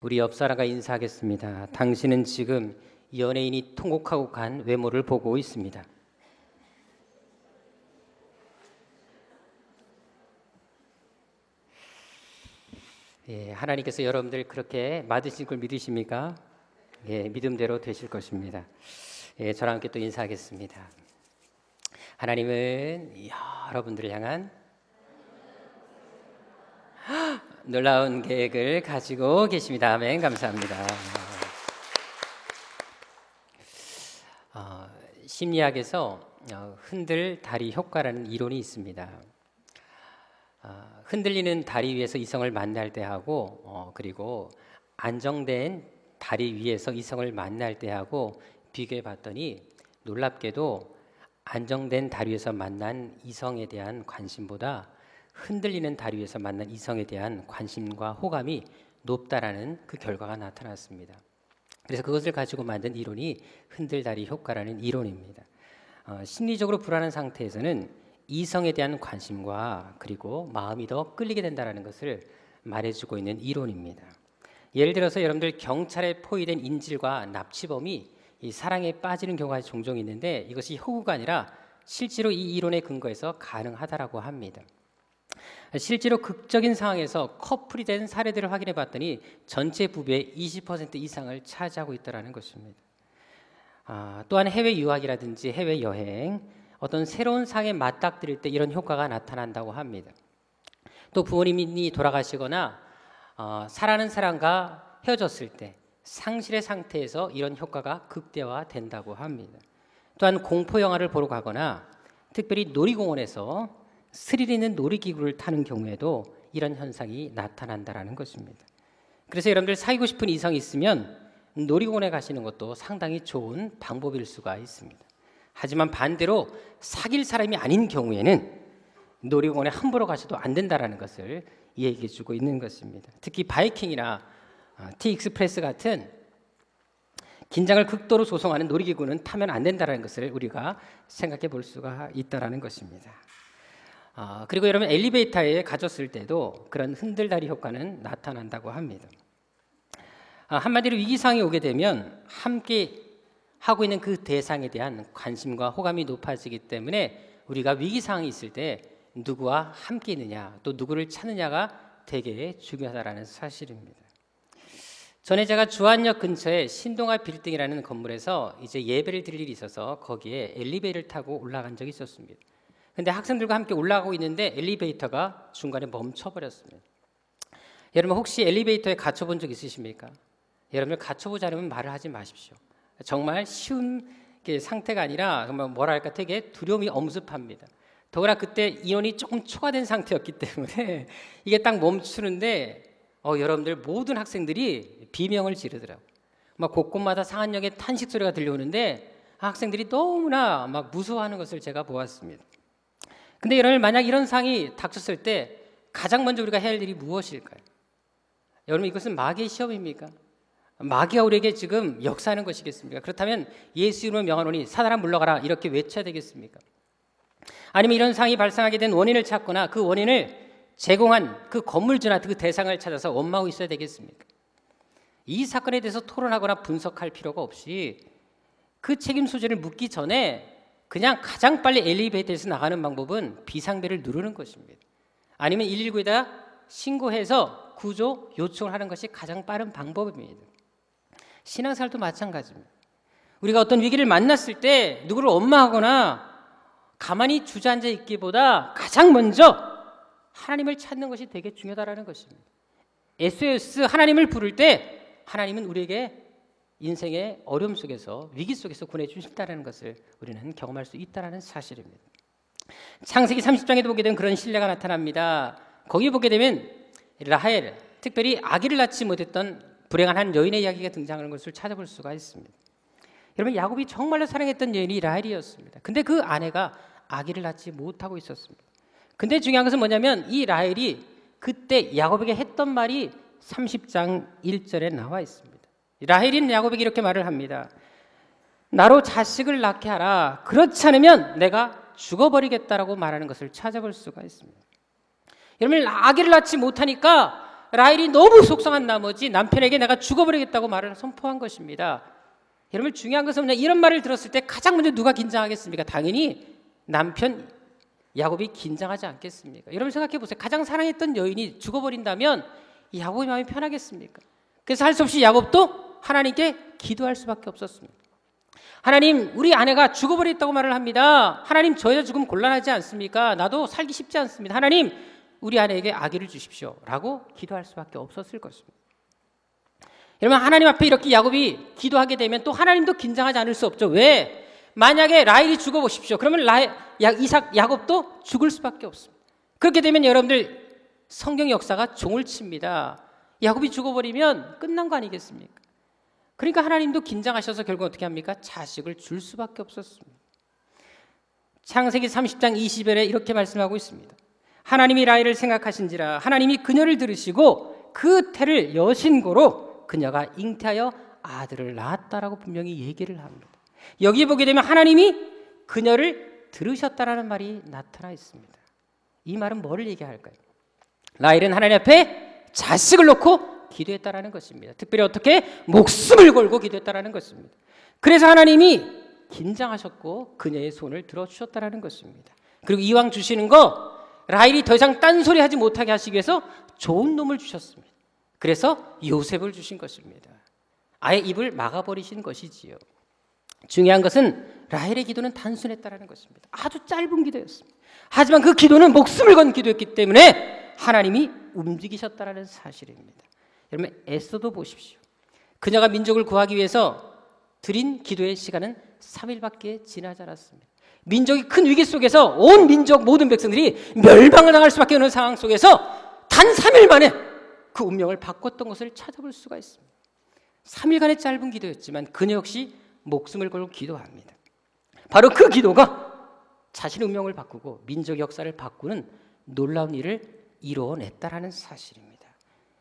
우리 옆 사람과 인사하겠습니다. 당신은 지금 연예인이 통곡하고 간 외모를 보고 있습니다. 하나님께서 여러분들 그렇게 받으실 걸 믿으십니까? 믿음대로 되실 것입니다. 저랑 함께 또 인사하겠습니다. 하나님은 여러분들을 향한 놀라운 계획을 가지고 계십니다. 아멘. 감사합니다. 심리학에서 흔들 다리 효과라는 이론이 있습니다. 흔들리는 다리 위에서 이성을 만날 때 하고 그리고 안정된 다리 위에서 이성을 만날 때 하고 비교해 봤더니 놀랍게도 안정된 다리 위에서 만난 이성에 대한 관심보다 흔들리는 다리 위에서 만난 이성에 대한 관심과 호감이 높다라는 그 결과가 나타났습니다. 그래서 그것을 가지고 만든 이론이 흔들다리 효과라는 이론입니다. 심리적으로 불안한 상태에서는 이성에 대한 관심과 그리고 마음이 더 끌리게 된다는 것을 말해주고 있는 이론입니다. 예를 들어서 여러분들 경찰에 포위된 인질과 납치범이 이 사랑에 빠지는 경우가 종종 있는데 이것이 호구가 아니라 실제로 이 이론에 근거해서 가능하다라고 합니다. 실제로 극적인 상황에서 커플이 된 사례들을 확인해 봤더니 전체 부부의 20% 이상을 차지하고 있다는 것입니다. 또한 해외 유학이라든지 해외 여행, 어떤 새로운 상황에 맞닥뜨릴 때 이런 효과가 나타난다고 합니다. 또 부모님이 돌아가시거나 사랑하는 사람과 헤어졌을 때 상실의 상태에서 이런 효과가 극대화된다고 합니다. 또한 공포 영화를 보러 가거나 특별히 놀이공원에서 스릴 있는 놀이기구를 타는 경우에도 이런 현상이 나타난다는 것입니다. 그래서 여러분들 사귀고 싶은 이성이 있으면 놀이공원에 가시는 것도 상당히 좋은 방법일 수가 있습니다. 하지만 반대로 사귈 사람이 아닌 경우에는 놀이공원에 함부로 가셔도 안 된다는 것을 얘기해 주고 있는 것입니다. 특히 바이킹이나 T-익스프레스 같은 긴장을 극도로 조성하는 놀이기구는 타면 안 된다는 것을 우리가 생각해 볼 수가 있다는 것입니다. 그리고 여러분 엘리베이터에 가졌을 때도 그런 흔들다리 효과는 나타난다고 합니다. 한마디로 위기상황이 오게 되면 함께 하고 있는 그 대상에 대한 관심과 호감이 높아지기 때문에 우리가 위기상황이 있을 때 누구와 함께 있느냐 또 누구를 찾느냐가 되게 중요하다는 사실입니다. 전에 제가 주안역 근처에 신동아 빌딩이라는 건물에서 이제 예배를 드릴 일이 있어서 거기에 엘리베이터를 타고 올라간 적이 있었습니다. 근데 학생들과 함께 올라가고 있는데 엘리베이터가 중간에 멈춰버렸습니다. 여러분 혹시 엘리베이터에 갇혀본 적 있으십니까? 여러분들 갇혀보지 않으면 말을 하지 마십시오. 정말 쉬운 상태가 아니라 정말 뭐랄까 되게 두려움이 엄습합니다. 더구나 그때 인원이 조금 초과된 상태였기 때문에 이게 딱 멈추는데 여러분들 모든 학생들이 비명을 지르더라고요. 막 곳곳마다 상한역의 탄식 소리가 들려오는데 학생들이 너무나 막 무서워하는 것을 제가 보았습니다. 근데 여러분 만약 이런 상황이 닥쳤을 때 가장 먼저 우리가 해야 할 일이 무엇일까요? 여러분 이것은 마귀의 시험입니까? 마귀가 우리에게 지금 역사하는 것이겠습니까? 그렇다면 예수 이름으로 명하노니 사단아 물러가라 이렇게 외쳐야 되겠습니까? 아니면 이런 상황이 발생하게 된 원인을 찾거나 그 원인을 제공한 그 건물주나 그 대상을 찾아서 원망하고 있어야 되겠습니까? 이 사건에 대해서 토론하거나 분석할 필요가 없이 그 책임 소재를 묻기 전에 그냥 가장 빨리 엘리베이터에서 나가는 방법은 비상벨을 누르는 것입니다. 아니면 119에다 신고해서 구조 요청을 하는 것이 가장 빠른 방법입니다. 신앙생활도 마찬가지입니다. 우리가 어떤 위기를 만났을 때 누구를 원망하거나 가만히 주저앉아 있기보다 가장 먼저 하나님을 찾는 것이 되게 중요하다는 것입니다. SOS 하나님을 부를 때 하나님은 우리에게 인생의 어려움 속에서 위기 속에서 구해주신다는 것을 우리는 경험할 수 있다는 사실입니다. 창세기 30장에도 보게 되면 그런 신뢰가 나타납니다. 거기 보게 되면 라헬, 특별히 아기를 낳지 못했던 불행한 한 여인의 이야기가 등장하는 것을 찾아볼 수가 있습니다. 여러분 야곱이 정말로 사랑했던 여인이 라헬이었습니다. 근데 그 아내가 아기를 낳지 못하고 있었습니다. 근데 중요한 것은 뭐냐면 이 라헬이 그때 야곱에게 했던 말이 30장 1절에 나와 있습니다. 라헬은 야곱에게 이렇게 말을 합니다. 나로 자식을 낳게 하라. 그렇지 않으면 내가 죽어버리겠다라고 말하는 것을 찾아볼 수가 있습니다. 여러분 아기를 낳지 못하니까 라헬이 너무 속상한 나머지 남편에게 내가 죽어버리겠다고 말을 선포한 것입니다. 여러분, 중요한 것은 뭐냐? 이런 말을 들었을 때 가장 먼저 누가 긴장하겠습니까? 당연히 남편 야곱이 긴장하지 않겠습니까? 여러분 생각해 보세요. 가장 사랑했던 여인이 죽어버린다면 이 야곱의 마음이 편하겠습니까? 그래서 할 수 없이 야곱도 하나님께 기도할 수밖에 없었습니다. 하나님, 우리 아내가 죽어버렸다고 말을 합니다. 하나님, 저 여자 죽으면 곤란하지 않습니까? 나도 살기 쉽지 않습니다. 하나님, 우리 아내에게 아기를 주십시오 라고 기도할 수밖에 없었을 것입니다. 여러분, 하나님 앞에 이렇게 야곱이 기도하게 되면 또 하나님도 긴장하지 않을 수 없죠. 왜? 만약에 라헬이 죽어보십시오. 그러면 야곱도 죽을 수밖에 없습니다. 그렇게 되면 여러분들 성경 역사가 종을 칩니다. 야곱이 죽어버리면 끝난 거 아니겠습니까? 그러니까 하나님도 긴장하셔서 결국 어떻게 합니까? 자식을 줄 수밖에 없었습니다. 창세기 30장 20절에 이렇게 말씀하고 있습니다. 하나님이 라헬을 생각하신지라 하나님이 그녀를 들으시고 그 태를 여신고로 그녀가 잉태하여 아들을 낳았다라고 분명히 얘기를 합니다. 여기 보게 되면 하나님이 그녀를 들으셨다라는 말이 나타나 있습니다. 이 말은 뭐를 얘기할까요? 라헬은 하나님 앞에 자식을 놓고 기도했다라는 것입니다. 특별히 어떻게? 목숨을 걸고 기도했다라는 것입니다. 그래서 하나님이 긴장하셨고 그녀의 손을 들어주셨다라는 것입니다. 그리고 이왕 주시는 거 라헬이 더 이상 딴소리 하지 못하게 하시기 위해서 좋은 놈을 주셨습니다. 그래서 요셉을 주신 것입니다. 아예 입을 막아버리신 것이지요. 중요한 것은 라헬의 기도는 단순했다라는 것입니다. 아주 짧은 기도였습니다. 하지만 그 기도는 목숨을 건 기도였기 때문에 하나님이 움직이셨다라는 사실입니다. 여러분, 에스더도 보십시오. 그녀가 민족을 구하기 위해서 드린 기도의 시간은 3일밖에 지나지 않았습니다. 민족이 큰 위기 속에서 온 민족 모든 백성들이 멸망을 당할 수밖에 없는 상황 속에서 단 3일 만에 그 운명을 바꿨던 것을 찾아볼 수가 있습니다. 3일간의 짧은 기도였지만 그녀 역시 목숨을 걸고 기도합니다. 바로 그 기도가 자신의 운명을 바꾸고 민족 역사를 바꾸는 놀라운 일을 이루어냈다라는 사실입니다.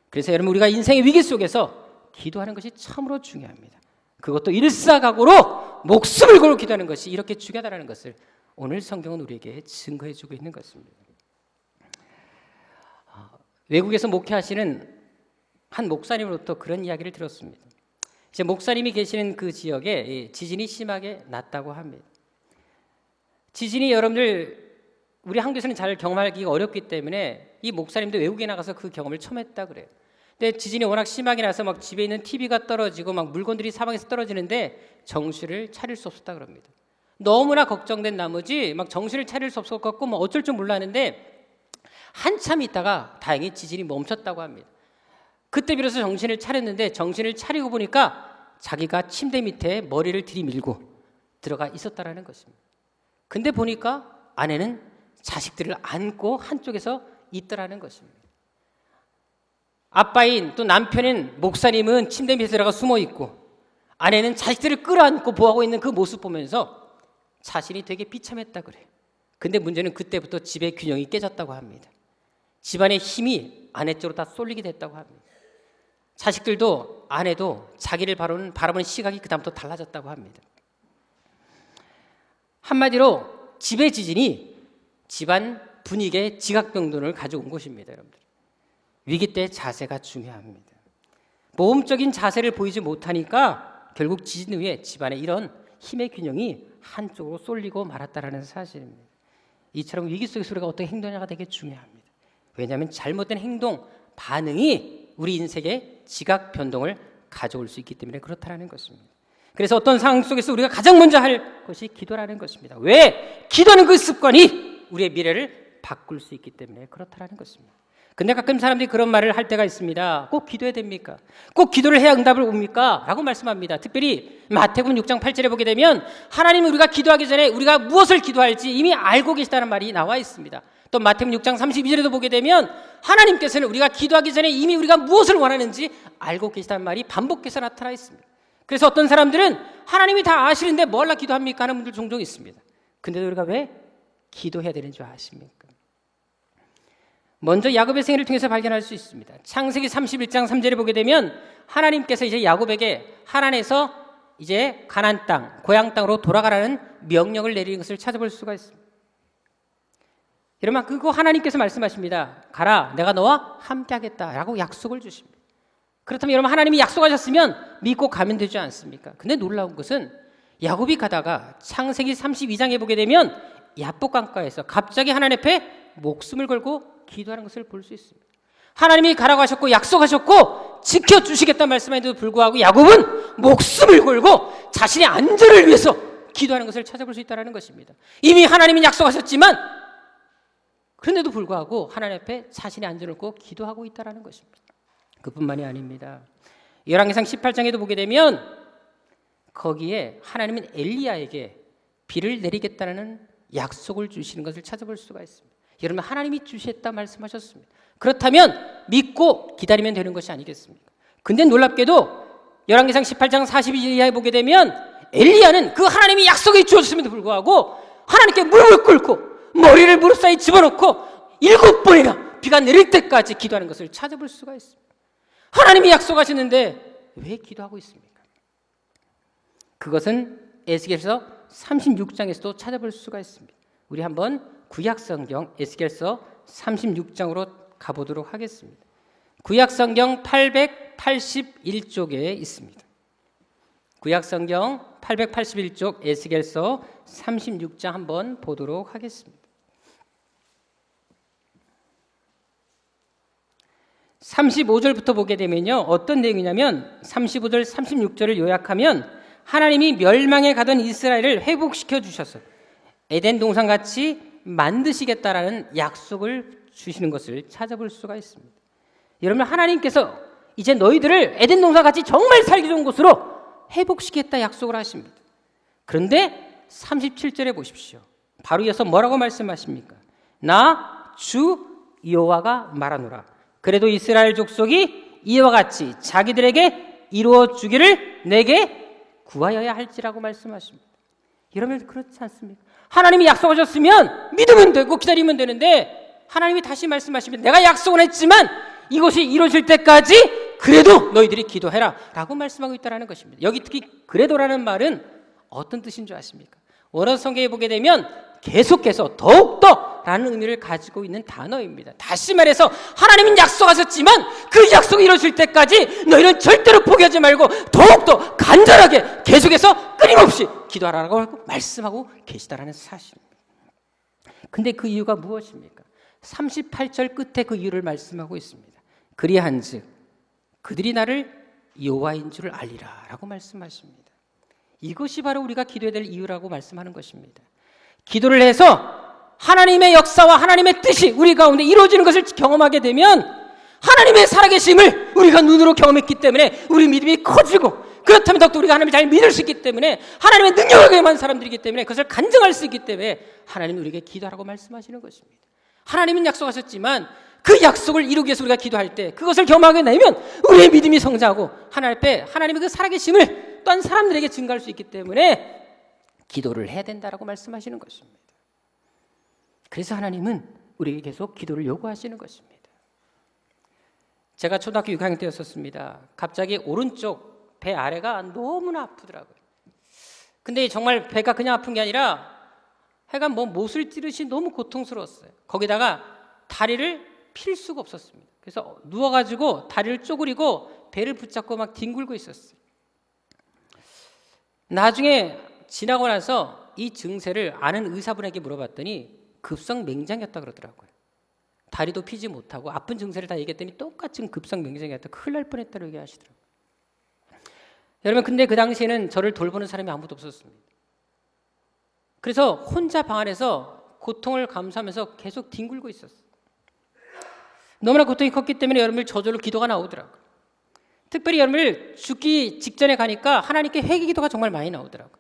그래서 여러분, 우리가 인생의 위기 속에서 기도하는 것이 참으로 중요합니다. 그것도 일사각오로 목숨을 걸고 기도하는 것이 이렇게 중요하다는 것을 오늘 성경은 우리에게 증거해주고 있는 것입니다. 외국에서 목회하시는 한 목사님으로부터 그런 이야기를 들었습니다. 이제 목사님이 계시는 그 지역에 지진이 심하게 났다고 합니다. 지진이 여러분들 우리 한국에서는 잘 경험하기가 어렵기 때문에 이 목사님도 외국에 나가서 그 경험을 처음 했다 그래요. 근데 지진이 워낙 심하게 나서 막 집에 있는 TV가 떨어지고 막 물건들이 사방에서 떨어지는데 정신을 차릴 수 없었다 그럽니다. 너무나 걱정된 나머지 막 정신을 차릴 수 없었고 뭐 어쩔 줄 몰랐는데 한참 있다가 다행히 지진이 멈췄다고 합니다. 그때 비로소 정신을 차렸는데 정신을 차리고 보니까 자기가 침대 밑에 머리를 들이밀고 들어가 있었다라는 것입니다. 근데 보니까 아내는 자식들을 안고 한쪽에서 있더라는 것입니다. 아빠인 또 남편인 목사님은 침대 밑에 들어가 숨어 있고 아내는 자식들을 끌어안고 보호하고 있는 그 모습 보면서 자신이 되게 비참했다 그래요. 근데 문제는 그때부터 집의 균형이 깨졌다고 합니다. 집안의 힘이 아내 쪽으로 다 쏠리게 됐다고 합니다. 자식들도 아내도 자기를 바라보는 시각이 그다음부터 달라졌다고 합니다. 한마디로 집의 지진이 집안 분위기에 지각변동을 가져온 것입니다. 여러분들, 위기 때 자세가 중요합니다. 모험적인 자세를 보이지 못하니까 결국 지진 후에 집안의 이런 힘의 균형이 한쪽으로 쏠리고 말았다라는 사실입니다. 이처럼 위기 속에서 우리가 어떻게 행동하냐가 되게 중요합니다. 왜냐하면 잘못된 행동, 반응이 우리 인생에 지각 변동을 가져올 수 있기 때문에 그렇다는 것입니다. 그래서 어떤 상황 속에서 우리가 가장 먼저 할 것이 기도라는 것입니다. 왜? 기도하는 그 습관이 우리의 미래를 바꿀 수 있기 때문에 그렇다는 것입니다. 근데 가끔 사람들이 그런 말을 할 때가 있습니다. 꼭 기도해야 됩니까? 꼭 기도를 해야 응답을 옵니까? 라고 말씀합니다. 특별히 마태복음 6장 8절에 보게 되면 하나님은 우리가 기도하기 전에 우리가 무엇을 기도할지 이미 알고 계시다는 말이 나와 있습니다. 또 마태복음 6장 32절에도 보게 되면 하나님께서는 우리가 기도하기 전에 이미 우리가 무엇을 원하는지 알고 계시다는 말이 반복해서 나타나 있습니다. 그래서 어떤 사람들은 하나님이 다 아시는데 뭘 기도합니까? 하는 분들 종종 있습니다. 근데도 우리가 왜 기도해야 되는 줄 아십니까? 먼저 야곱의 생애를 통해서 발견할 수 있습니다. 창세기 31장 3절에 보게 되면 하나님께서 이제 야곱에게 하란에서 이제 가나안 땅, 고향 땅으로 돌아가라는 명령을 내리는 것을 찾아볼 수가 있습니다. 여러분, 그거 하나님께서 말씀하십니다. 가라, 내가 너와 함께 하겠다라고 약속을 주십니다. 그렇다면 여러분, 하나님이 약속하셨으면 믿고 가면 되지 않습니까? 근데 놀라운 것은 야곱이 가다가 창세기 32장에 보게 되면 야복강가에서 갑자기 하나님 앞에 목숨을 걸고 기도하는 것을 볼 수 있습니다. 하나님이 가라고 하셨고 약속하셨고 지켜주시겠다는 말씀에도 불구하고 야곱은 목숨을 걸고 자신의 안전을 위해서 기도하는 것을 찾아볼 수 있다는 것입니다. 이미 하나님이 약속하셨지만 그런데도 불구하고 하나님 앞에 자신의 안전을 걸고 기도하고 있다는 것입니다. 그뿐만이 아닙니다. 열왕기상 18장에도 보게 되면 거기에 하나님은 엘리야에게 비를 내리겠다는 약속을 주시는 것을 찾아볼 수가 있습니다. 여러분, 하나님이 주시겠다 말씀하셨습니다. 그렇다면 믿고 기다리면 되는 것이 아니겠습니까? 근데 놀랍게도 열왕기상 18장 42절 이하에 보게 되면 엘리야는 그 하나님이 약속해 주었음에도 불구하고 하나님께 무릎을 꿇고 머리를 무릎 사이에 집어넣고 7번이나 비가 내릴 때까지 기도하는 것을 찾아볼 수가 있습니다. 하나님이 약속하셨는데 왜 기도하고 있습니까? 그것은 에스겔서 36장에서도 찾아볼 수가 있습니다. 우리 한번 구약성경 에스겔서 36장으로 가보도록 하겠습니다. 구약성경 881쪽에 있습니다. 구약성경 881쪽 에스겔서 36장 한번 보도록 하겠습니다. 35절부터 보게 되면요, 어떤 내용이냐면 35절 36절을 요약하면 하나님이 멸망에 가던 이스라엘을 회복시켜 주셔서 에덴 동산같이 만드시겠다라는 약속을 주시는 것을 찾아볼 수가 있습니다. 여러분, 하나님께서 이제 너희들을 에덴 동산같이 정말 살기 좋은 곳으로 회복시키겠다 약속을 하십니다. 그런데 37절에 보십시오. 바로 이어서 뭐라고 말씀하십니까? 나 주 여호와가 말하노라. 그래도 이스라엘 족속이 이와 같이 자기들에게 이루어 주기를 내게 구하여야 할지라고 말씀하십니다. 여러분, 그렇지 않습니까? 하나님이 약속하셨으면 믿으면 되고 기다리면 되는데 하나님이 다시 말씀하시면 내가 약속은 했지만 이것이 이루어질 때까지 그래도 너희들이 기도해라 라고 말씀하고 있다는 것입니다. 여기 특히 그래도라는 말은 어떤 뜻인 줄 아십니까? 원어 성경에 보게 되면 계속해서 더욱더 라는 의미를 가지고 있는 단어입니다. 다시 말해서 하나님은 약속하셨지만 그 약속이 이루어질 때까지 너희는 절대로 포기하지 말고 더욱더 간절하게 계속해서 끊임없이 기도하라고 말씀하고 계시다라는 사실입니다. 근데 그 이유가 무엇입니까? 38절 끝에 그 이유를 말씀하고 있습니다. 그리한즉 그들이 나를 여호와인 줄을 알리라 라고 말씀하십니다. 이것이 바로 우리가 기도해야 될 이유라고 말씀하는 것입니다. 기도를 해서 하나님의 역사와 하나님의 뜻이 우리 가운데 이루어지는 것을 경험하게 되면 하나님의 살아계심을 우리가 눈으로 경험했기 때문에 우리 믿음이 커지고, 그렇다면 더욱더 우리가 하나님을 잘 믿을 수 있기 때문에 하나님의 능력을 경험한 사람들이기 때문에 그것을 간증할 수 있기 때문에 하나님은 우리에게 기도하라고 말씀하시는 것입니다. 하나님은 약속하셨지만 그 약속을 이루기 위해서 우리가 기도할 때 그것을 경험하게 되면 우리의 믿음이 성장하고 하나님 앞에 하나님의 그 살아계심을 또한 사람들에게 증가할 수 있기 때문에 기도를 해야 된다라고 말씀하시는 것입니다. 그래서 하나님은 우리에게 계속 기도를 요구하시는 것입니다. 제가 초등학교 6학년 때였었습니다. 갑자기 오른쪽 배 아래가 너무나 아프더라고요. 근데 정말 배가 그냥 아픈 게 아니라 하여간 못을 찌르시 너무 고통스러웠어요. 거기다가 다리를 필 수가 없었습니다. 그래서 누워가지고 다리를 쪼그리고 배를 붙잡고 막 뒹굴고 있었어요. 나중에 지나고 나서 이 증세를 아는 의사분에게 물어봤더니 급성맹장이었다 그러더라고요. 다리도 피지 못하고 아픈 증세를 다 얘기했더니 똑같은 급성맹장이었다. 큰일 날 뻔했다고 얘기하시더라고요. 여러분, 근데 그 당시에는 저를 돌보는 사람이 아무도 없었습니다. 그래서 혼자 방 안에서 고통을 감수하면서 계속 뒹굴고 있었어요. 너무나 고통이 컸기 때문에 여러분들 저절로 기도가 나오더라고요. 특별히 여러분들 죽기 직전에 가니까 하나님께 회개 기도가 정말 많이 나오더라고요.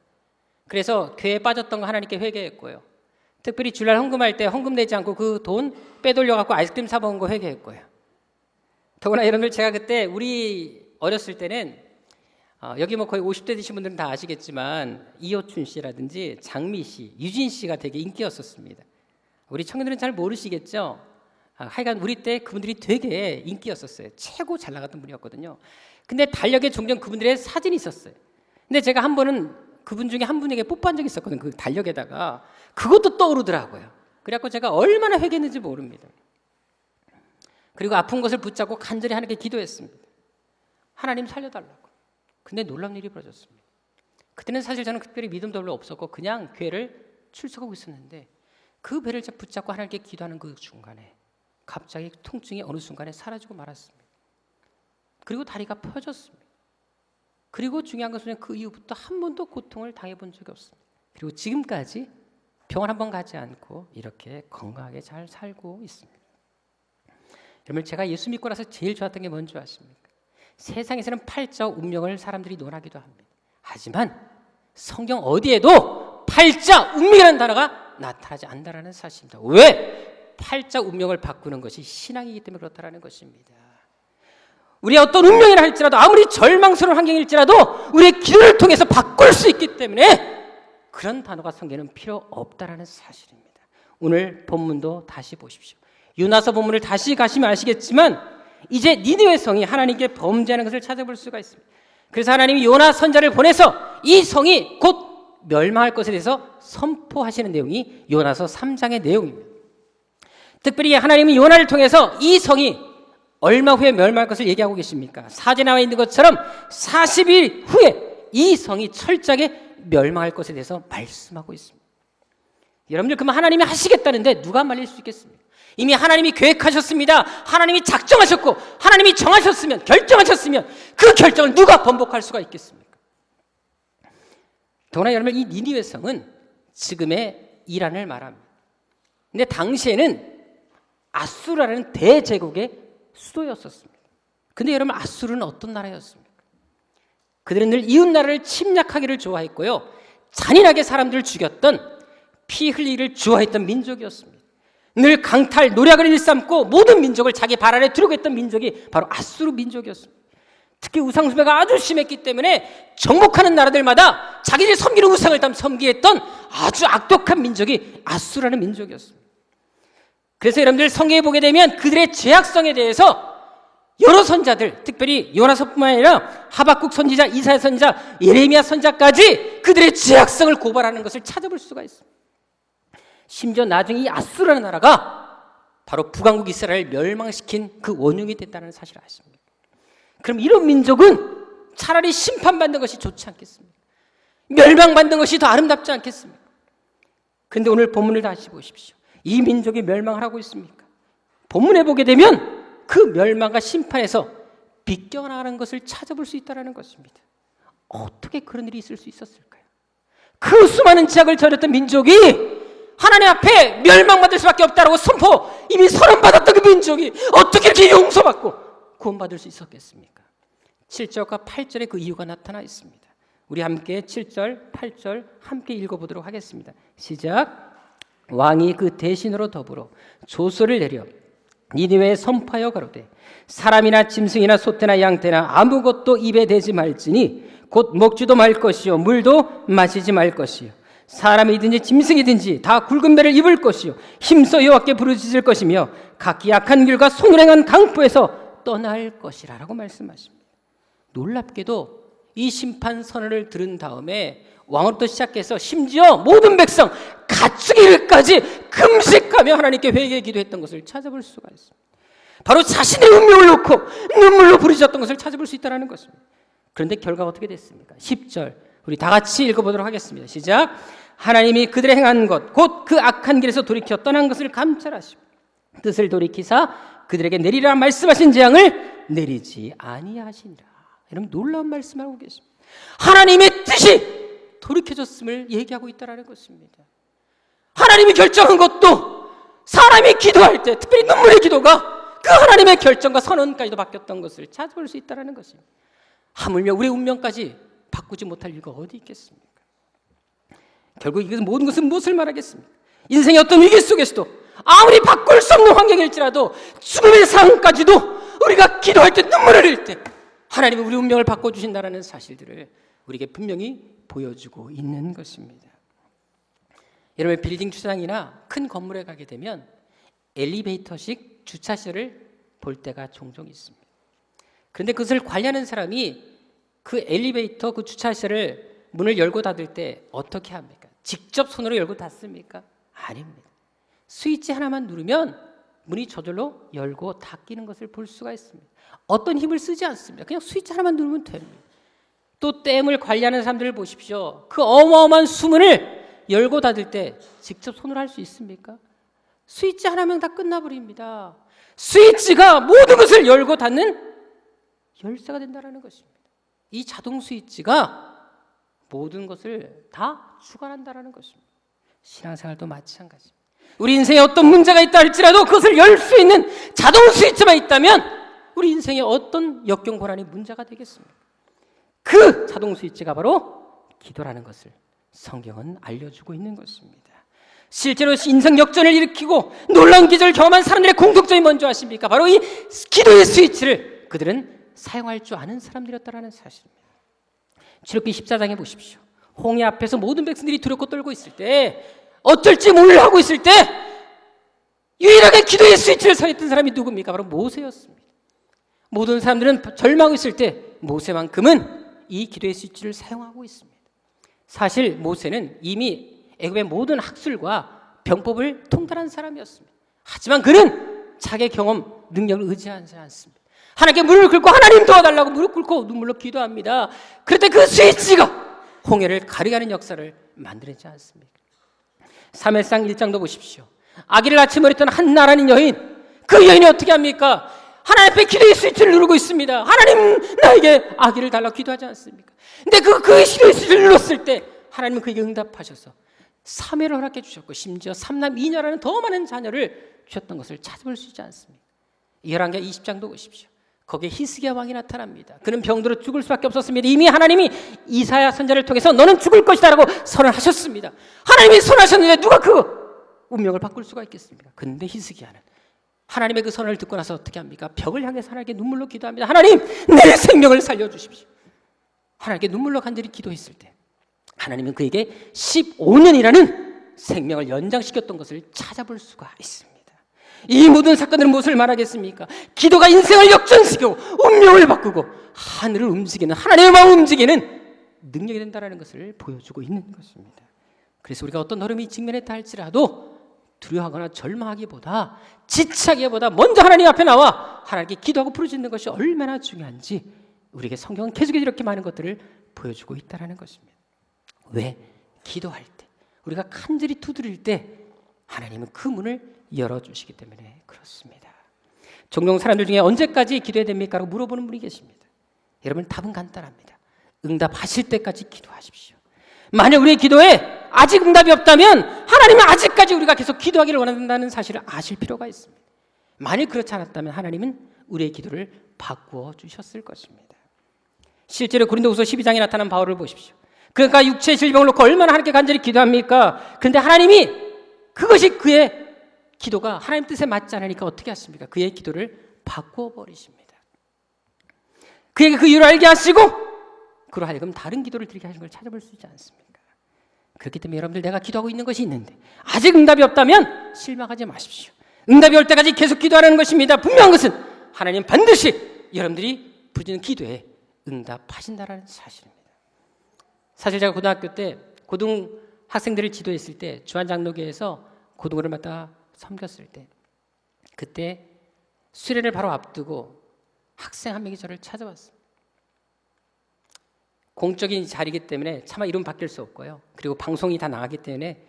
그래서 교회에 빠졌던 거 하나님께 회개했고요. 특별히 주일날 헌금할 때 헌금 내지 않고 그 돈 빼돌려갖고 아이스크림 사 먹은 거 회개했고요. 더구나 여러분들 제가 그때 우리 어렸을 때는 여기 뭐 거의 50대 되신 분들은 다 아시겠지만 이호춘 씨라든지 장미 씨, 유진 씨가 되게 인기였었습니다. 우리 청년들은 잘 모르시겠죠? 하여간 우리 때 그분들이 되게 인기였었어요. 최고 잘 나갔던 분이었거든요. 근데 달력에 종종 그분들의 사진이 있었어요. 근데 제가 한 번은 그분 중에 한 분에게 뽀뽀한 적이 있었거든요. 그 달력에다가. 그것도 떠오르더라고요. 그래갖고 제가 얼마나 회개했는지 모릅니다. 그리고 아픈 것을 붙잡고 간절히 하나님께 기도했습니다. 하나님 살려달라고. 근데 놀라운 일이 벌어졌습니다. 그때는 사실 저는 특별히 믿음도 별로 없었고 그냥 교회를 출석하고 있었는데 그 배를 붙잡고 하나님께 기도하는 그 중간에 갑자기 통증이 어느 순간에 사라지고 말았습니다. 그리고 다리가 펴졌습니다. 그리고 중요한 것은 그 이후부터 한 번도 고통을 당해본 적이 없습니다. 그리고 지금까지 병원 한 번 가지 않고 이렇게 건강하게 잘 살고 있습니다. 여러분, 제가 예수 믿고 나서 제일 좋았던 게 뭔지 아십니까? 세상에서는 팔자 운명을 사람들이 논하기도 합니다. 하지만 성경 어디에도 팔자 운명이라는 단어가 나타나지 않는다는 사실입니다. 왜? 팔자 운명을 바꾸는 것이 신앙이기 때문에 그렇다는 것입니다. 우리 어떤 운명이라 할지라도 아무리 절망스러운 환경일지라도 우리의 기도를 통해서 바꿀 수 있기 때문에 그런 단어가 성경에는 필요 없다는 사실입니다. 오늘 본문도 다시 보십시오. 요나서 본문을 다시 가시면 아시겠지만 이제 니느웨 성이 하나님께 범죄하는 것을 찾아볼 수가 있습니다. 그래서 하나님이 요나 선자를 보내서 이 성이 곧 멸망할 것에 대해서 선포하시는 내용이 요나서 3장의 내용입니다. 특별히 하나님이 요나를 통해서 이 성이 얼마 후에 멸망할 것을 얘기하고 계십니까? 사제에 나와 있는 것처럼 40일 후에 이 성이 철저하게 멸망할 것에 대해서 말씀하고 있습니다. 여러분들 그러면 하나님이 하시겠다는데 누가 말릴 수 있겠습니까? 이미 하나님이 계획하셨습니다. 하나님이 작정하셨고 하나님이 정하셨으면 결정하셨으면 그 결정을 누가 번복할 수가 있겠습니까? 더구나 여러분 이 니느웨 성은 지금의 이란을 말합니다. 근데 당시에는 아수르라는 대제국의 수도였었습니다. 근데 여러분 아수르는 어떤 나라였습니까? 그들은 늘 이웃 나라를 침략하기를 좋아했고요. 잔인하게 사람들을 죽였던 피 흘리기를 좋아했던 민족이었습니다. 늘 강탈, 노략을 일삼고 모든 민족을 자기 발 아래 두려고 했던 민족이 바로 아수르 민족이었습니다. 특히 우상숭배가 아주 심했기 때문에 정복하는 나라들마다 자기들이 섬기는 우상을 섬기했던 아주 악독한 민족이 아수르라는 민족이었습니다. 그래서 여러분들 성경에 보게 되면 그들의 죄악성에 대해서 여러 선자들, 특별히 요나서뿐만 아니라 하박국 선지자, 이사야 선지자, 예레미야 선지자까지 그들의 죄악성을 고발하는 것을 찾아볼 수가 있습니다. 심지어 나중에 이 아수르라는 나라가 바로 북왕국 이스라엘을 멸망시킨 그 원흉이 됐다는 사실을 아십니까? 그럼 이런 민족은 차라리 심판받는 것이 좋지 않겠습니까? 멸망받는 것이 더 아름답지 않겠습니까? 그런데 오늘 본문을 다시 보십시오. 이 민족이 멸망을 하고 있습니까? 본문에 보게 되면 그 멸망과 심판에서 비껴나가는 것을 찾아볼 수 있다는 것입니다. 어떻게 그런 일이 있을 수 있었을까요? 그 수많은 죄악을 저렸던 민족이 하나님 앞에 멸망받을 수밖에 없다라고 이미 선언받았던 그 민족이 어떻게 이렇게 용서받고 구원받을 수 있었겠습니까? 7절과 8절에 그 이유가 나타나 있습니다. 우리 함께 7절, 8절 함께 읽어보도록 하겠습니다. 시작. 왕이 그 대신으로 더불어 조서를 내려 니느웨에 선포하여 가로되 사람이나 짐승이나 소떼나 양떼나 아무것도 입에 대지 말지니 곧 먹지도 말 것이요 물도 마시지 말 것이요 사람이든지 짐승이든지 다 굵은 배를 입을 것이요 힘써 여호와께 부르짖을 것이며 각기 악한 길과 손을 행한 강포에서 떠날 것이라 라고 말씀하십니다. 놀랍게도 이 심판 선언을 들은 다음에 왕으로부터 시작해서 심지어 모든 백성 가축일까지 금식하며 하나님께 회개 기도했던 것을 찾아볼 수가 있습니다. 바로 자신의 운명을 놓고 눈물로 부르짖었던 것을 찾아볼 수 있다는 것입니다. 그런데 결과가 어떻게 됐습니까? 10절 우리 다 같이 읽어보도록 하겠습니다. 시작. 하나님이 그들의 행한 것 곧 그 악한 길에서 돌이켜 떠난 것을 감찰하시고 뜻을 돌이키사 그들에게 내리라 말씀하신 재앙을 내리지 아니하시니라. 여러분 놀라운 말씀을 하고 계십니다. 하나님의 뜻이 돌이켜졌음을 얘기하고 있다는 것입니다. 하나님이 결정한 것도 사람이 기도할 때 특별히 눈물의 기도가 그 하나님의 결정과 선언까지도 바뀌었던 것을 찾아볼 수 있다는 것입니다. 하물며 우리의 운명까지 바꾸지 못할 이유가 어디 있겠습니까? 결국 이것은 모든 것은 무엇을 말하겠습니까? 인생의 어떤 위기 속에서도 아무리 바꿀 수 없는 환경일지라도 죽음의 상황까지도 우리가 기도할 때 눈물을 흘릴 때 하나님은 우리 운명을 바꿔주신다는 사실들을 우리에게 분명히 보여주고 있는 것입니다. 여러분 빌딩 주차장이나 큰 건물에 가게 되면 엘리베이터식 주차시설을 볼 때가 종종 있습니다. 그런데 그것을 관리하는 사람이 그 엘리베이터 그 주차시설을 문을 열고 닫을 때 어떻게 합니까? 직접 손으로 열고 닫습니까? 아닙니다. 스위치 하나만 누르면 문이 저절로 열고 닫히는 것을 볼 수가 있습니다. 어떤 힘을 쓰지 않습니다. 그냥 스위치 하나만 누르면 됩니다. 또 댐을 관리하는 사람들을 보십시오. 그 어마어마한 수문을 열고 닫을 때 직접 손으로 할 수 있습니까? 스위치 하나면 다 끝나버립니다. 스위치가 모든 것을 열고 닫는 열쇠가 된다는 것입니다. 이 자동 스위치가 모든 것을 다 주관한다는 것입니다. 신앙생활도 마찬가지입니다. 우리 인생에 어떤 문제가 있다 할지라도 그것을 열 수 있는 자동 스위치만 있다면 우리 인생에 어떤 역경 고난이 문제가 되겠습니까? 그 자동 스위치가 바로 기도라는 것을 성경은 알려주고 있는 것입니다. 실제로 인생 역전을 일으키고 놀라운 기적을 경험한 사람들의 공통점이 뭔지 아십니까? 바로 이 기도의 스위치를 그들은 사용할 줄 아는 사람들이었다는 사실입니다. 출애굽기 14장에 보십시오. 홍해 앞에서 모든 백성들이 두렵고 떨고 있을 때, 어쩔지 몰라 하고 있을 때 유일하게 기도의 스위치를 사용했던 사람이 누굽니까? 바로 모세였습니다. 모든 사람들은 절망하고 있을 때 모세만큼은 이 기도의 스위치를 사용하고 있습니다. 사실 모세는 이미 애굽의 모든 학술과 병법을 통달한 사람이었습니다. 하지만 그는 자기의 경험, 능력을 의지하지 않습니다. 하나님께 무릎을 꿇고 하나님 도와달라고 무릎 꿇고 눈물로 기도합니다. 그럴 때 그 스위치가 홍해를 가르게 하는 역사를 만들지 않습니까? 사무엘상 1장도 보십시오. 아기를 낳지 못했던 한 나라는 여인, 그 여인이 어떻게 합니까? 하나님 앞에 기도의 스위치를 누르고 있습니다. 하나님 나에게 아기를 달라고 기도하지 않습니까? 근데 그 기도의 스위치를 눌렀을 때 하나님은 그에게 응답하셔서 3회를 허락해 주셨고 심지어 3남 2녀라는 더 많은 자녀를 주셨던 것을 찾아볼 수 있지 않습니까? 열왕기하 20장도 보십시오. 거기에 히스기야 왕이 나타납니다. 그는 병들어 죽을 수밖에 없었습니다. 이미 하나님이 이사야 선지자를 통해서 너는 죽을 것이다 라고 선언하셨습니다. 하나님이 선언하셨는데 누가 그 운명을 바꿀 수가 있겠습니까? 근데 히스기야는 하나님의 그 선언을 듣고 나서 어떻게 합니까? 벽을 향해서 하나님께 눈물로 기도합니다. 하나님, 내 생명을 살려주십시오. 하나님께 눈물로 간절히 기도했을 때 하나님은 그에게 15년이라는 생명을 연장시켰던 것을 찾아볼 수가 있습니다. 이 모든 사건들은 무엇을 말하겠습니까? 기도가 인생을 역전시키고 운명을 바꾸고 하늘을 움직이는, 하나님의 마음을 움직이는 능력이 된다는 것을 보여주고 있는 것입니다. 그래서 우리가 어떤 어려움이 직면했다 할지라도 두려워하거나 절망하기보다, 지체하기보다 먼저 하나님 앞에 나와 하나님께 기도하고 부르짖는 것이 얼마나 중요한지 우리에게 성경은 계속해서 이렇게 많은 것들을 보여주고 있다는 것입니다. 왜? 기도할 때, 우리가 간절히 두드릴 때 하나님은 그 문을 열어주시기 때문에 그렇습니다. 종종 사람들 중에 언제까지 기도해야 됩니까? 라고 물어보는 분이 계십니다. 여러분, 답은 간단합니다. 응답하실 때까지 기도하십시오. 만약 우리의 기도에 아직 응답이 없다면 하나님은 아직까지 우리가 계속 기도하기를 원한다는 사실을 아실 필요가 있습니다. 만일 그렇지 않았다면 하나님은 우리의 기도를 바꾸어 주셨을 것입니다. 실제로 고린도후서 12장에 나타난 바울을 보십시오. 그러니까 육체의 질병을 놓고 얼마나 하나님께 간절히 기도합니까? 그런데 하나님이 그것이 그의 기도가 하나님 뜻에 맞지 않으니까 어떻게 하십니까? 그의 기도를 바꾸어 버리십니다. 그에게 그 이유를 알게 하시고 그로 하여금 다른 기도를 드리게 하신 걸 찾아볼 수 있지 않습니까? 그렇기 때문에 여러분들, 내가 기도하고 있는 것이 있는데 아직 응답이 없다면 실망하지 마십시오. 응답이 올 때까지 계속 기도하라는 것입니다. 분명한 것은 하나님 반드시 여러분들이 부르짖는 기도에 응답하신다는 사실입니다. 사실 제가 고등학교 때 고등 학생들을 지도했을 때 주한장로교에서 고등어를 맡아 섬겼을 때, 그때 수련을 바로 앞두고 학생 한 명이 저를 찾아왔습니다. 공적인 자리이기 때문에 차마 이름 바뀔 수 없고요. 그리고 방송이 다 나가기 때문에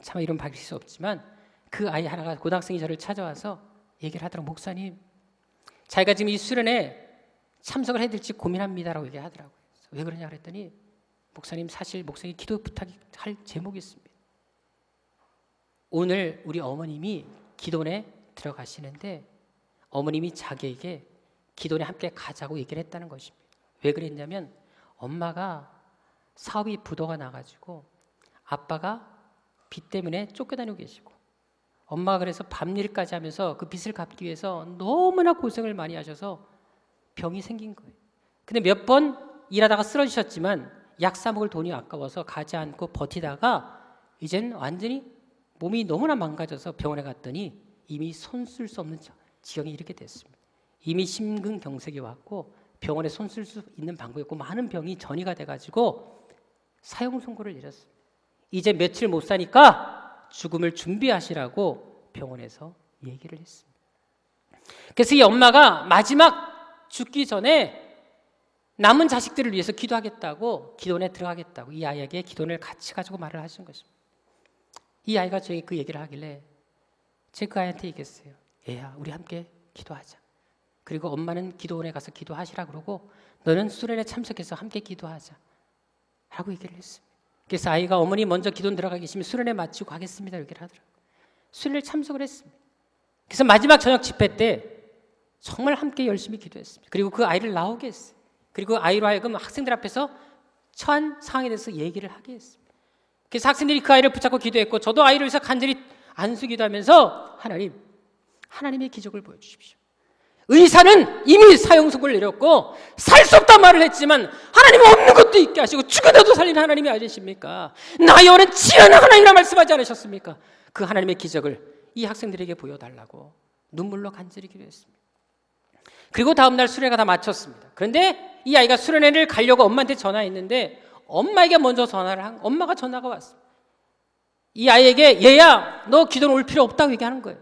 차마 이름 바뀔 수 없지만 그 아이 하나가, 고등학생이 저를 찾아와서 얘기를 하더라고요. 목사님, 자기가 지금 이 수련에 참석을 해야 될지 고민합니다라고 얘기하더라고요. 왜 그러냐 그랬더니, 목사님, 사실 목사님 기도 부탁할 제목이 있습니다. 오늘 우리 어머님이 기도원에 들어가시는데 어머님이 자기에게 기도원에 함께 가자고 얘기를 했다는 것입니다. 왜 그랬냐면 엄마가 사업이 부도가 나가지고 아빠가 빚 때문에 쫓겨다니고 계시고, 엄마가 그래서 밤일까지 하면서 그 빚을 갚기 위해서 너무나 고생을 많이 하셔서 병이 생긴 거예요. 근데 몇 번 일하다가 쓰러지셨지만 약 사 먹을 돈이 아까워서 가지 않고 버티다가 이젠 완전히 몸이 너무나 망가져서 병원에 갔더니 이미 손 쓸 수 없는 지경에 이르게 됐습니다. 이미 심근경색이 왔고 병원에 손 쓸 수 있는 방법이 없고 많은 병이 전이가 돼가지고 사형 선고를 내렸습니다. 이제 며칠 못 사니까 죽음을 준비하시라고 병원에서 얘기를 했습니다. 그래서 이 엄마가 마지막 죽기 전에 남은 자식들을 위해서 기도하겠다고 기도원에 들어가겠다고 이 아이에게 기도원을 같이 가지고 말을 하신 것입니다. 이 아이가 저에게 그 얘기를 하길래 제가 그 아이한테 얘기했어요. 얘야, 우리 함께 기도하자. 그리고 엄마는 기도원에 가서 기도하시라 그러고 너는 수련회 참석해서 함께 기도하자 라고 얘기를 했습니다. 그래서 아이가 어머니 먼저 기도원 들어가 계시면 수련회 마치고 가겠습니다 얘기를 하더라고요. 수련회 참석을 했습니다. 그래서 마지막 저녁 집회 때 정말 함께 열심히 기도했습니다. 그리고 그 아이를 나오게 했어요. 그리고 아이로 하여금 학생들 앞에서 처한 상황에 대해서 얘기를 하게 했습니다. 그래서 학생들이 그 아이를 붙잡고 기도했고 저도 아이를 위해서 간절히 안수 기도하면서 하나님의 기적을 보여주십시오. 의사는 이미 사형 선고를 내렸고 살 수 없다 말을 했지만 하나님은 없는 것도 있게 하시고 죽어도 살리는 하나님이 아니십니까? 나의 영은 지혜는 하나님이라 말씀하지 않으셨습니까? 그 하나님의 기적을 이 학생들에게 보여달라고 눈물로 간절히 기도했습니다. 그리고 다음 날 수련회가 다 마쳤습니다. 그런데 이 아이가 수련회를 가려고 엄마한테 전화했는데 엄마에게 먼저 엄마가 전화가 왔습니다. 이 아이에게 얘야 너 기도는 올 필요 없다고 얘기하는 거예요.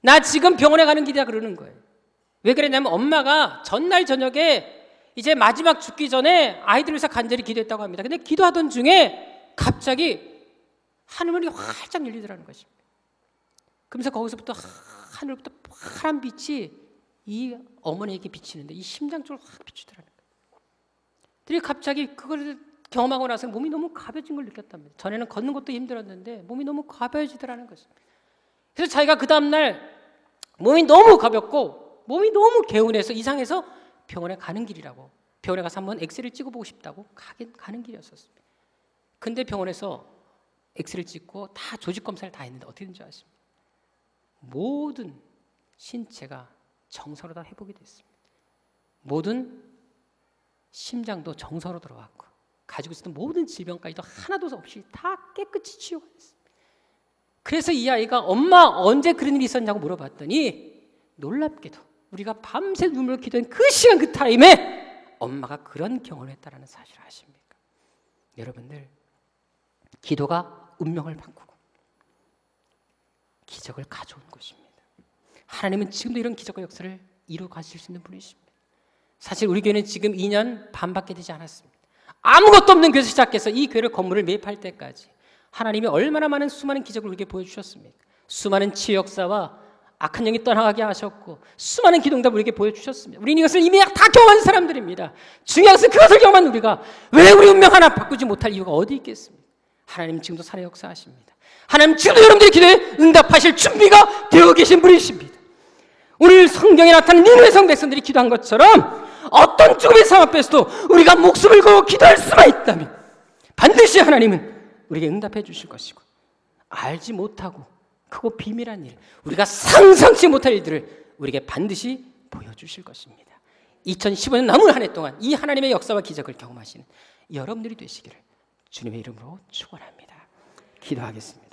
나 지금 병원에 가는 길이다 그러는 거예요. 왜 그랬냐면 엄마가 전날 저녁에 이제 마지막 죽기 전에 아이들을 위해서 간절히 기도했다고 합니다. 근데 기도하던 중에 갑자기 하늘문이 활짝 열리더라는 것입니다. 그러면서 거기서부터 하늘부터 파란 빛이 이 어머니에게 비치는데 이 심장 쪽으로 확 비추더라는 거예요. 그리고 갑자기 그걸 경험하고 나서 몸이 너무 가벼워진 걸 느꼈답니다. 전에는 걷는 것도 힘들었는데 몸이 너무 가벼워지더라는 것입니다. 그래서 자기가 그 다음날 몸이 너무 가볍고 몸이 너무 개운해서 이상해서 병원에 가는 길이라고 병원에 가서 한번 엑스레이를 찍어보고 싶다고 가는 길이었었습니다. 근데 병원에서 엑스레이를 찍고 다 조직 검사를 다 했는데 어떻게 된지 아십니까? 모든 신체가 정서로 다 회복이 됐습니다. 모든 심장도 정서로 들어갔고 가지고 있었던 모든 질병까지도 하나도 없이 다 깨끗이 치유가 됐습니다. 그래서 이 아이가 엄마 언제 그런 일이 있었냐고 물어봤더니 놀랍게도 우리가 밤새 눈물로 기도한 그 시간 그 타임에 엄마가 그런 경험을 했다는 사실을 아십니까? 여러분들 기도가 운명을 바꾸고 기적을 가져온 것입니다. 하나님은 지금도 이런 기적과 역사를 이루어 가실 수 있는 분이십니다. 사실 우리 교회는 지금 2년 반밖에 되지 않았습니다. 아무것도 없는 교회에서 시작해서 이 교회를 건물을 매입할 때까지 하나님이 얼마나 많은 수많은 기적을 우리에게 보여주셨습니까? 수많은 치유 역사와 악한 영이 떠나가게 하셨고 수많은 기도응답을 우리에게 보여주셨습니다. 우리는 이것을 이미 다 경험한 사람들입니다. 중요한 것은 그것을 경험한 우리가 왜 우리 운명 하나 바꾸지 못할 이유가 어디 있겠습니까? 하나님 지금도 살아 역사하십니다. 하나님 지금도 여러분들의 기도에 응답하실 준비가 되어 계신 분이십니다. 오늘 성경에 나타난 니느웨 성 백성들이 기도한 것처럼 어떤 죽음의 상황 앞에서도 우리가 목숨을 걸고 기도할 수만 있다면 반드시 하나님은 우리에게 응답해 주실 것이고 알지 못하고 크고 비밀한 일, 우리가 상상치 못할 일들을 우리에게 반드시 보여주실 것입니다. 2015년 남은 한 해 동안 이 하나님의 역사와 기적을 경험하시는 여러분들이 되시기를 주님의 이름으로 축원합니다. 기도하겠습니다.